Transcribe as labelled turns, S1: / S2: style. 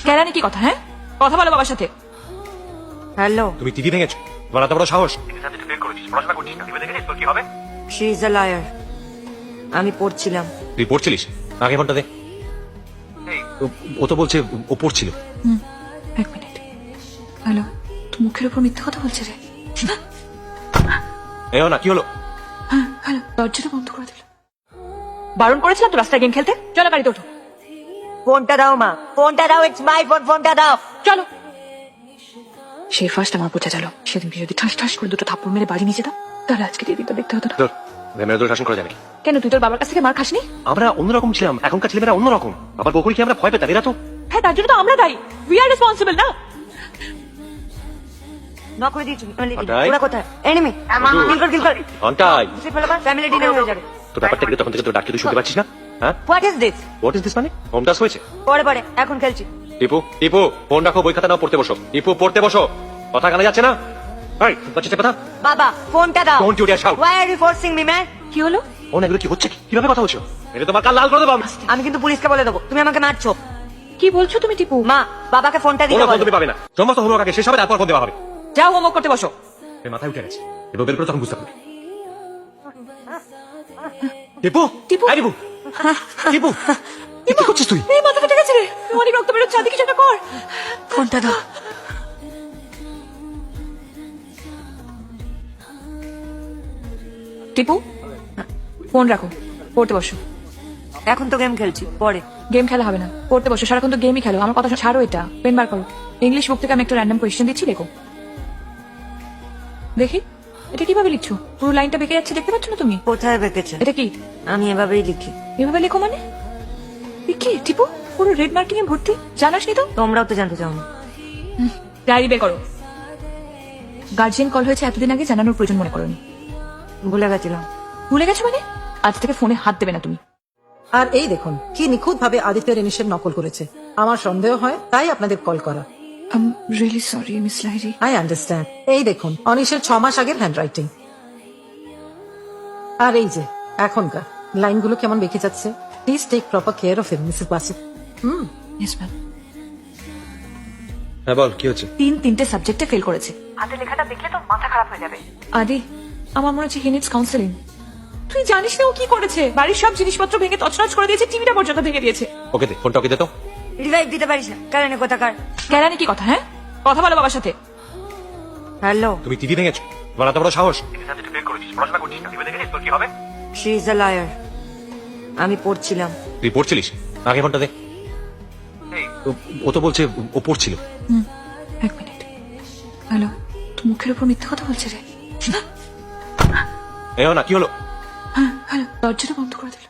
S1: কেরানি কি কথা? হ্যাঁ, কথা বলো বাবার সাথে।
S2: হ্যালো,
S3: তুমি টিভি ভেঙেছো, তোমার এত বড় সাহস।
S2: She is a liar. আমি পড়ছিলাম।
S3: তুই পড়ছিলিস? আগে ফোনটা দে। ও তো বলছে ও পড়ছিল।
S1: এক মিনিট। হ্যালো, তুই মুখের উপর মিথ্যা কথা বলছে রে।
S3: এও না, কি হলো?
S1: হ্যাঁ, হ্যালো, দরজাটা বন্ধ করে দিল। বারণ করেছিলাম তো রাস্তায় গেম খেলতে। চলো গাড়িতে ওঠো।
S2: ফোনটা দাও মা, ফোনটা দাও, ইটস মাই ফোন, ফোনটা দাও।
S1: চলো। সে ফার্স্ট আমার বোঝা গেল, সেদিনকে যদি ঠাস ঠাস করে দুটো থাপ্পড় মেরে বাড়ি নিয়ে যেতাম, তাহলে আজকে দিদিটা দেখতে হতো না।
S3: তোর মেয়েরা তোর শাসন করা যাবে।
S1: কেন, তুই তোর বাবার কাছ থেকে মার খাসনি?
S3: আমরা অন্যরকম ছিলাম, এখনকার ছেলেমেয়েরা অন্যরকম। আবার বকুলকে আমরা ভয় পেতাম, এরা তো।
S1: হ্যাঁ, তার জন্য তো আমরা দায়ী। উই আর রেসপন্সিবল না?
S2: নক করে দিয়েছি।
S3: ওটাই।
S2: ওরা কোথায়? এনিমি। কিল কর।
S3: ঘন্টায়
S2: ফ্যামিলি ডিনার হয়ে যাবে।
S3: তোর ব্যাপারটা গেলে তখন থেকে তোর ডাকতে তুই শুনতে পাচ্ছিস না? হ্যাঁ,
S2: what is this?
S3: What is this মানে? হোম টাস্ক হয়েছে?
S2: পরে পরে, এখন খেলছি।
S3: টিপু টিপু, ফোন রাখো, বই খাতা নাও, পড়তে বসো। টিপু, পড়তে বসো। কথা কানে যাচ্ছে না? এই, বাচ্চাটা কথা।
S2: বাবা, ফোনটা দাও।
S3: Don't you dare shout.
S2: Why are you forcing me, man?
S1: কি হলো?
S3: ফোন এগুলো কি হচ্ছে? কিভাবে কথা বলছো? এটা তোমার কাল লাল করে দেবো আমি।
S2: আমি কিন্তু পুলিশকে বলে দেবো তুমি আমাকে মারছো।
S1: কি বলছো তুমি টিপু?
S2: মা, বাবাকে ফোনটা দিতে
S3: কোনো ফোন
S2: বলো।
S3: তুমি পাবে না, সমস্ত হোমওয়ার্ক আগে শেষ হবে, তারপর ফোন দেওয়া হবে।
S1: যাও, হোমওয়ার্ক করতে বসো।
S3: এর মাথায় উঠে গেছে, এবার বের করে তখন বুঝতে পারবে। টিপু
S1: টিপু।
S3: এই টিপু, টিপু, এ কি করছিস তুই?
S1: এই মাথা ফেটে গেছে রে, অনেক রক্ত বেরোচ্ছে, আদি কিছু একটা কর।
S2: ফোনটা দাও।
S1: টিপু, ফোন রাখো, পড়তে বসো।
S2: এখন তো গেম খেলছি, পরে।
S1: গেম খেলা হবে না, পড়তে বসো। সারাক্ষণ তো গেমই খেলো। আমার কথা ছাড়ো, এটা পেন বার করো। ইংলিশ বুক থেকে আমি একটা র্যান্ডম কোয়েশ্চেন দিচ্ছি, লেখো। দেখি, এটা কিভাবে লিখছো? পুরো লাইনটা বেঁকে যাচ্ছে, দেখতে পাচ্ছ না তুমি?
S2: কোথায় বেঁকেছে?
S1: এটা কি?
S2: আমি এভাবেই লিখি।
S1: এভাবে লেখো মানে? এ কি টিপু, পুরো রেড মার্কিং এ ভর্তি। জানাসনি তো?
S2: তোমরাও তো জানতে চাও না।
S1: ডায়েরি বের করো। গার্জিয়ান কল হয়েছে এতদিন আগে, জানানোর প্রয়োজন মনে করোনি?
S2: ভুলে গেছিলাম।
S1: ভুলে গেছো মানে? আজ থেকে ফোনে হাত দেবে না তুমি।
S4: আর এই দেখুন কি নিখুঁত ভাবে আদিত্য রেনিশের নকল করেছে। আমার সন্দেহ হয়, তাই আপনাদের কল করা।
S1: I am really sorry miss Lahiri.
S4: I understand. এই দেখুন অনিশের 6 মাস আগের হ্যান্ডরাইটিং। আর এই যে এখনকার লাইনগুলো কেমন বেঁকে যাচ্ছে। Please take proper care of him, Mrs Basu.
S1: Yes ma'am.
S3: হ্যাঁ বল, কি হচ্ছে?
S1: তিনটে সাবজেক্টে ফেল করেছে। হাতে লেখাটা দেখলে তো মাথা খারাপ হয়ে যাবে। আদি, আমার মনে হচ্ছে হি নিডস কাউন্সেলিং। তুই জানিস না ও কি করেছে? বাড়ির সব জিনিসপত্র ভেঙে তছনছ করে দিয়েছে, টিভিটা পর্যন্ত ভেঙে দিয়েছে।
S3: ওকে দে ফোনটা, ওকে দে তো।
S2: রিভাইভ দিতে পারিস না, কারণে কোথাকার।
S1: কেরানি কি কথা? হ্যাঁ, কথা বলো বাবার সাথে।
S2: হ্যালো,
S3: তুমি টিভি ভেঙেছো, তোমার এত বড় সাহস।
S2: She is a liar. আমি পড়ছিলাম।
S3: তুই পড়ছিলিস? আগে ফোনটা দে। ও তো বলছে ও পড়ছিল।
S1: এক মিনিট। হ্যালো, তুই মুখের উপর মিথ্যা কথা বলছে রে।
S3: এও না, কি হলো?
S1: হ্যাঁ, হ্যালো, দরজাটা বন্ধ করে দিল।